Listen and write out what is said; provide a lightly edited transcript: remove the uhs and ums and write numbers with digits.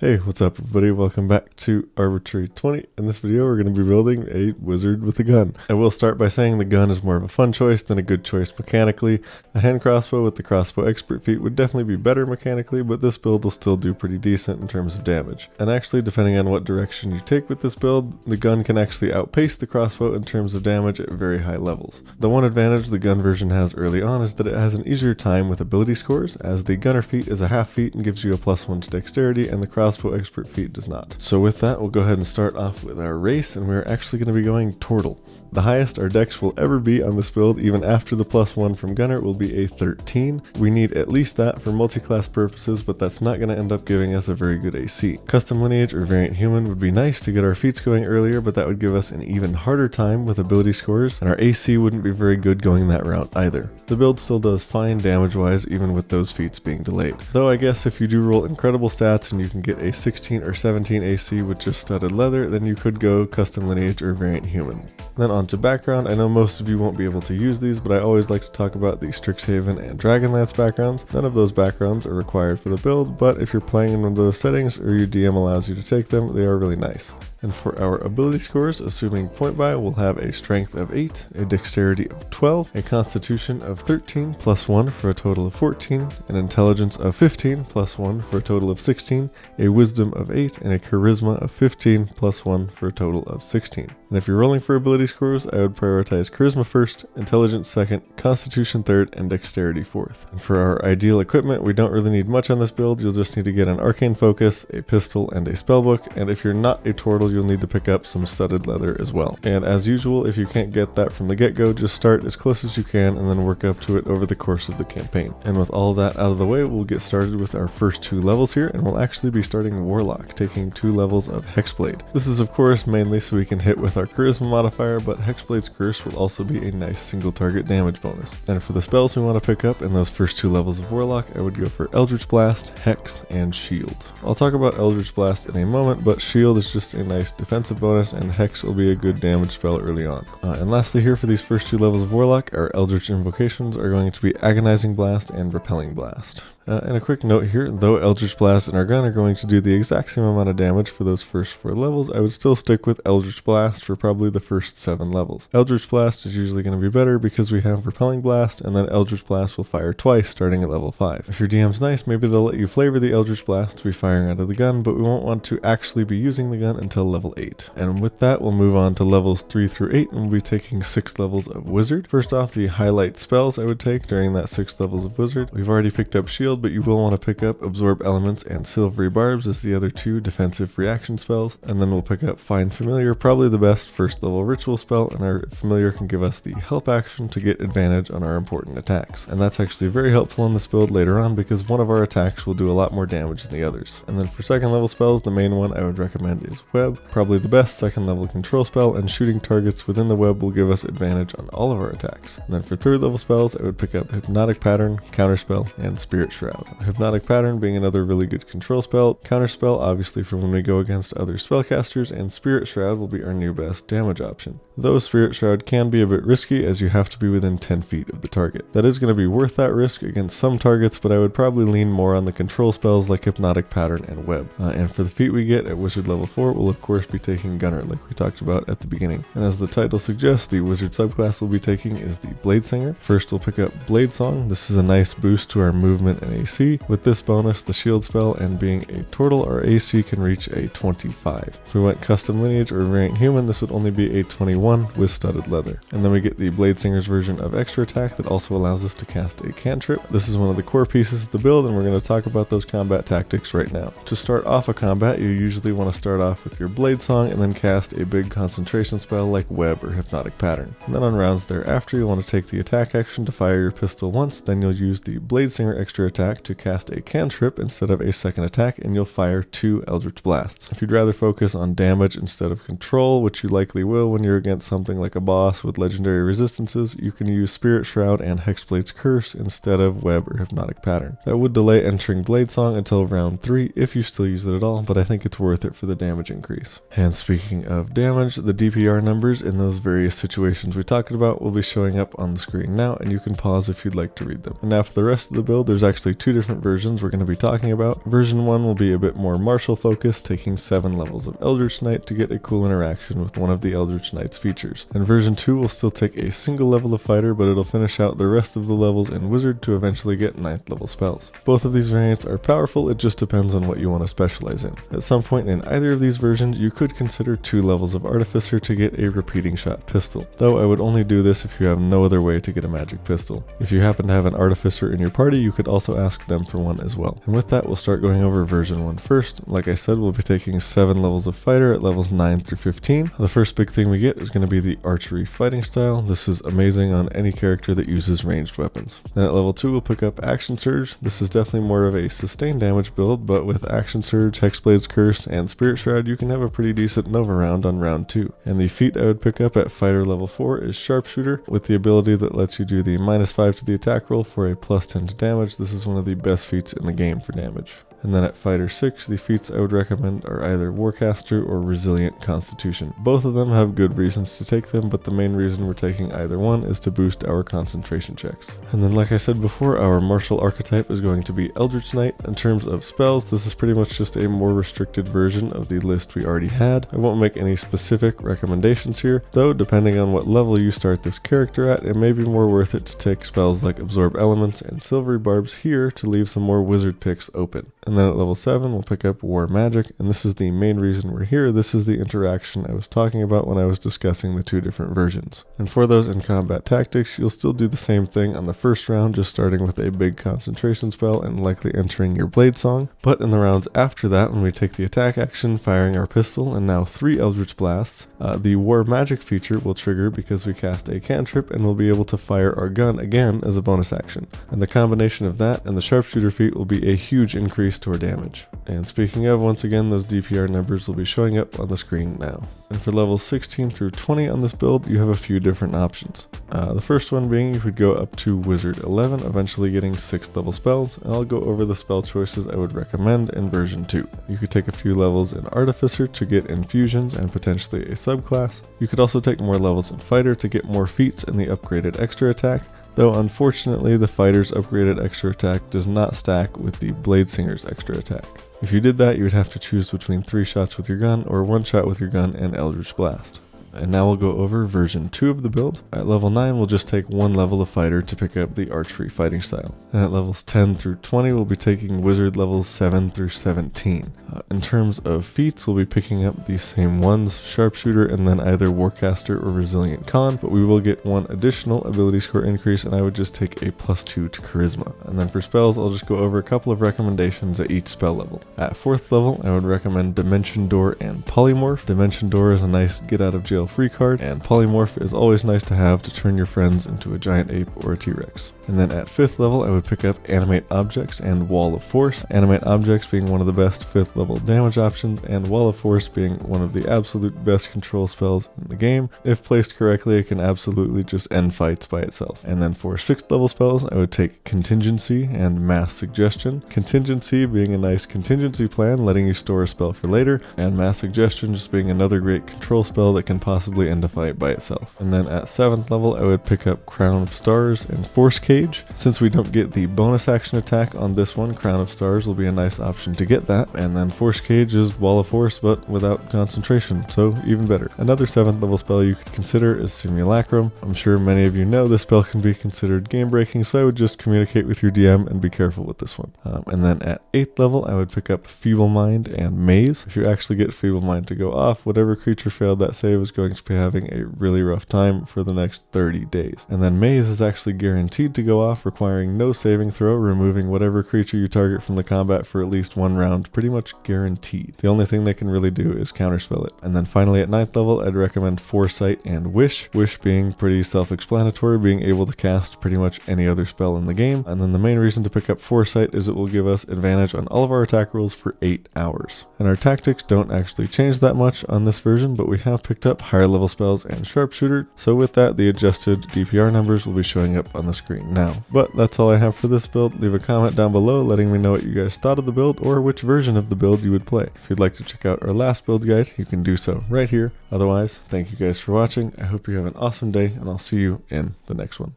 Hey, what's up everybody? Welcome back to Arbitrary 20. In this video, we're going to be building a wizard with a gun. I will start by saying the gun is more of a fun choice than a good choice mechanically. A hand crossbow with the crossbow expert feat would definitely be better mechanically, but this build will still do pretty decent in terms of damage. And actually, depending on what direction you take with this build, the gun can actually outpace the crossbow in terms of damage at very high levels. The one advantage the gun version has early on is that it has an easier time with ability scores, as the gunner feat is a half feat and gives you a +1 to dexterity, and the crossbow expert feat does not. So with that, we'll go ahead and start off with our race, and we're actually going to be going Turtle. The highest our dex will ever be on this build, even after the +1 from Gunner, will be a 13. We need at least that for multi-class purposes, but that's not going to end up giving us a very good AC. Custom Lineage or Variant Human would be nice to get our feats going earlier, but that would give us an even harder time with ability scores, and our AC wouldn't be very good going that route either. The build still does fine damage-wise, even with those feats being delayed. Though I guess if you do roll incredible stats and you can get a 16 or 17 AC with just studded leather, then you could go Custom Lineage or Variant Human. Then on to background. I know most of you won't be able to use these, but I always like to talk about the Strixhaven and Dragonlance backgrounds. None of those backgrounds are required for the build, but if you're playing in one of those settings or your DM allows you to take them, they are really nice. And for our ability scores, assuming point buy, we'll have a strength of 8, a dexterity of 12, a constitution of 13 +1 for a total of 14, an intelligence of 15 +1 for a total of 16, a wisdom of 8, and a charisma of 15 +1 for a total of 16. And if you're rolling for ability scores, I would prioritize charisma first, intelligence second, constitution third, and dexterity fourth. And for our ideal equipment, we don't really need much on this build. You'll just need to get an arcane focus, a pistol, and a spellbook. And if you're not a turtle, you'll need to pick up some studded leather as well. And as usual, if you can't get that from the get-go, just start as close as you can and then work up to it over the course of the campaign. And with all that out of the way, we'll get started with our first 2 levels here, and we'll actually be starting Warlock, taking 2 levels of Hexblade. This is of course mainly so we can hit with our charisma modifier, but Hexblade's curse will also be a nice single target damage bonus. And for the spells we want to pick up in those first 2 levels of Warlock, I would go for Eldritch Blast, Hex, and Shield. I'll talk about Eldritch Blast in a moment, but Shield is just a nice defensive bonus, and Hex will be a good damage spell early on. And lastly here for these first 2 levels of Warlock, our Eldritch invocations are going to be Agonizing Blast and Repelling Blast. And a quick note here, though Eldritch Blast and our gun are going to do the exact same amount of damage for those first 4 levels, I would still stick with Eldritch Blast for probably the first 7 levels. Eldritch Blast is usually going to be better because we have Repelling Blast, and then Eldritch Blast will fire twice starting at level 5. If your DM's nice, maybe they'll let you flavor the Eldritch Blast to be firing out of the gun, but we won't want to actually be using the gun until level 8. And with that, we'll move on to levels 3 through 8, and we'll be taking 6 levels of Wizard. First off, the highlight spells I would take during that 6 levels of Wizard. We've already picked up Shield, but you will want to pick up Absorb Elements and Silvery Barbs as the other 2 defensive reaction spells, and then we'll pick up Find Familiar, probably the best first level ritual spell, and our Familiar can give us the help action to get advantage on our important attacks. And that's actually very helpful in this build later on because one of our attacks will do a lot more damage than the others. And then for second level spells, the main one I would recommend is Web, probably the best second level control spell, and shooting targets within the web will give us advantage on all of our attacks. And then for third level spells, I would pick up Hypnotic Pattern, Counterspell, and Spirit Shroud. Hypnotic Pattern being another really good control spell, Counterspell obviously for when we go against other spellcasters, and Spirit Shroud will be our new best damage option. Though Spirit Shroud can be a bit risky as you have to be within 10 feet of the target. That is going to be worth that risk against some targets, but I would probably lean more on the control spells like Hypnotic Pattern and Web. And for the feat we get at Wizard level 4, we'll of course be taking Gunner like we talked about at the beginning. And as the title suggests, the Wizard subclass we'll be taking is the Bladesinger. First we'll pick up Blade Song. This is a nice boost to our movement and AC. With this bonus, the Shield spell, and being a turtle, our AC can reach a 25. If we went Custom Lineage or Variant Human, this would only be a 21 with studded leather. And then we get the Bladesinger's version of extra attack that also allows us to cast a cantrip. This is one of the core pieces of the build, and we're going to talk about those combat tactics right now. To start off a combat, you usually want to start off with your Blade Song and then cast a big concentration spell like Web or Hypnotic Pattern. And then on rounds thereafter, you'll want to take the attack action to fire your pistol once, then you'll use the Bladesinger extra attack to cast a cantrip instead of a second attack, and you'll fire 2 Eldritch Blasts. If you'd rather focus on damage instead of control, which you likely will when you're against something like a boss with legendary resistances, you can use Spirit Shroud and Hexblade's Curse instead of Web or Hypnotic Pattern. That would delay entering Blade Song until round 3 if you still use it at all, but I think it's worth it for the damage increase. And speaking of damage, the DPR numbers in those various situations we talked about will be showing up on the screen now, and you can pause if you'd like to read them. And now for the rest of the build, there's actually actually two different versions we're going to be talking about. Version 1 will be a bit more martial focused, taking 7 levels of Eldritch Knight to get a cool interaction with one of the Eldritch Knight's features. And version 2 will still take a single level of fighter, but it'll finish out the rest of the levels in wizard to eventually get 9th level spells. Both of these variants are powerful, it just depends on what you want to specialize in. At some point in either of these versions, you could consider 2 levels of artificer to get a repeating shot pistol, though I would only do this if you have no other way to get a magic pistol. If you happen to have an artificer in your party, you could also ask them for one as well. And with that, we'll start going over version 1 first. Like I said, we'll be taking 7 levels of fighter at levels 9 through 15. The first big thing we get is going to be the archery fighting style. This is amazing on any character that uses ranged weapons. Then at level 2, we'll pick up action surge. This is definitely more of a sustained damage build, but with action surge, Hexblade's curse, and spirit shroud, you can have a pretty decent Nova round on round 2. And the feat I would pick up at fighter level 4 is sharpshooter, with the ability that lets you do the -5 to the attack roll for a +10 to damage. This is one of the best feats in the game for damage. And then at Fighter 6, the feats I would recommend are either Warcaster or Resilient Constitution. Both of them have good reasons to take them, but the main reason we're taking either one is to boost our concentration checks. And then like I said before, our martial archetype is going to be Eldritch Knight. In terms of spells, this is pretty much just a more restricted version of the list we already had. I won't make any specific recommendations here, though depending on what level you start this character at, it may be more worth it to take spells like Absorb Elements and Silvery Barbs here to leave some more wizard picks open. And then at level 7, we'll pick up War Magic, and this is the main reason we're here. This is the interaction I was talking about when I was discussing the two different versions. And for those in combat tactics, you'll still do the same thing on the first round, just starting with a big concentration spell and likely entering your Blade Song. But in the rounds after that, when we take the attack action, firing our pistol, and now 3 Eldritch Blasts, the War Magic feature will trigger because we cast a cantrip and we'll be able to fire our gun again as a bonus action. And the combination of that and the sharpshooter feat will be a huge increase to our damage. And speaking of, once again, those DPR numbers will be showing up on the screen now. And for levels 16 through 20 on this build, you have a few different options. The first one being you could go up to Wizard 11, eventually getting 6th level spells, and I'll go over the spell choices I would recommend in version 2. You could take a few levels in Artificer to get infusions and potentially a subclass. You could also take more levels in Fighter to get more feats and the upgraded extra attack, though unfortunately the Fighter's upgraded extra attack does not stack with the Bladesinger's extra attack. If you did that, you would have to choose between 3 shots with your gun or 1 shot with your gun and Eldritch Blast. And now we'll go over version 2 of the build. At level 9, we'll just take 1 level of fighter to pick up the archery fighting style. And at levels 10 through 20, we'll be taking wizard levels 7 through 17. In terms of feats, we'll be picking up the same ones, sharpshooter and then either Warcaster or Resilient Con, but we will get 1 additional ability score increase, and I would just take a +2 to charisma. And then for spells, I'll just go over a couple of recommendations at each spell level. At 4th level, I would recommend Dimension Door and Polymorph. Dimension Door is a nice get out of jail free card, and Polymorph is always nice to have to turn your friends into a giant ape or a T-Rex. And then at 5th level, I would pick up Animate Objects and Wall of Force. Animate Objects being one of the best 5th level damage options, and Wall of Force being one of the absolute best control spells in the game. If placed correctly, it can absolutely just end fights by itself. And then for 6th level spells, I would take Contingency and Mass Suggestion. Contingency being a nice contingency plan, letting you store a spell for later, and Mass Suggestion just being another great control spell that can possibly end a fight by itself. And then at 7th level, I would pick up Crown of Stars and Force Cage. Since we don't get the bonus action attack on this one, Crown of Stars will be a nice option to get that. And then Force Cage is Wall of Force, but without concentration, so even better. Another 7th level spell you could consider is Simulacrum. I'm sure many of you know this spell can be considered game breaking, so I would just communicate with your DM and be careful with this one. And then at 8th level, I would pick up Feeble Mind and Maze. If you actually get Feeble Mind to go off, whatever creature failed that save is going to be having a really rough time for the next 30 days. And then Maze is actually guaranteed to go off, requiring no saving throw, removing whatever creature you target from the combat for at least 1 round, pretty much guaranteed. The only thing they can really do is counterspell it. And then finally at 9th level, I'd recommend Foresight and Wish. Wish being pretty self-explanatory, being able to cast pretty much any other spell in the game. And then the main reason to pick up Foresight is it will give us advantage on all of our attack rolls for 8 hours. And our tactics don't actually change that much on this version, but we have picked up higher level spells and sharpshooter. So with that, the adjusted DPR numbers will be showing up on the screen now. But that's all I have for this build. Leave a comment down below letting me know what you guys thought of the build or which version of the build you would play. If you'd like to check out our last build guide, you can do so right here. Otherwise, thank you guys for watching. I hope you have an awesome day, and I'll see you in the next one.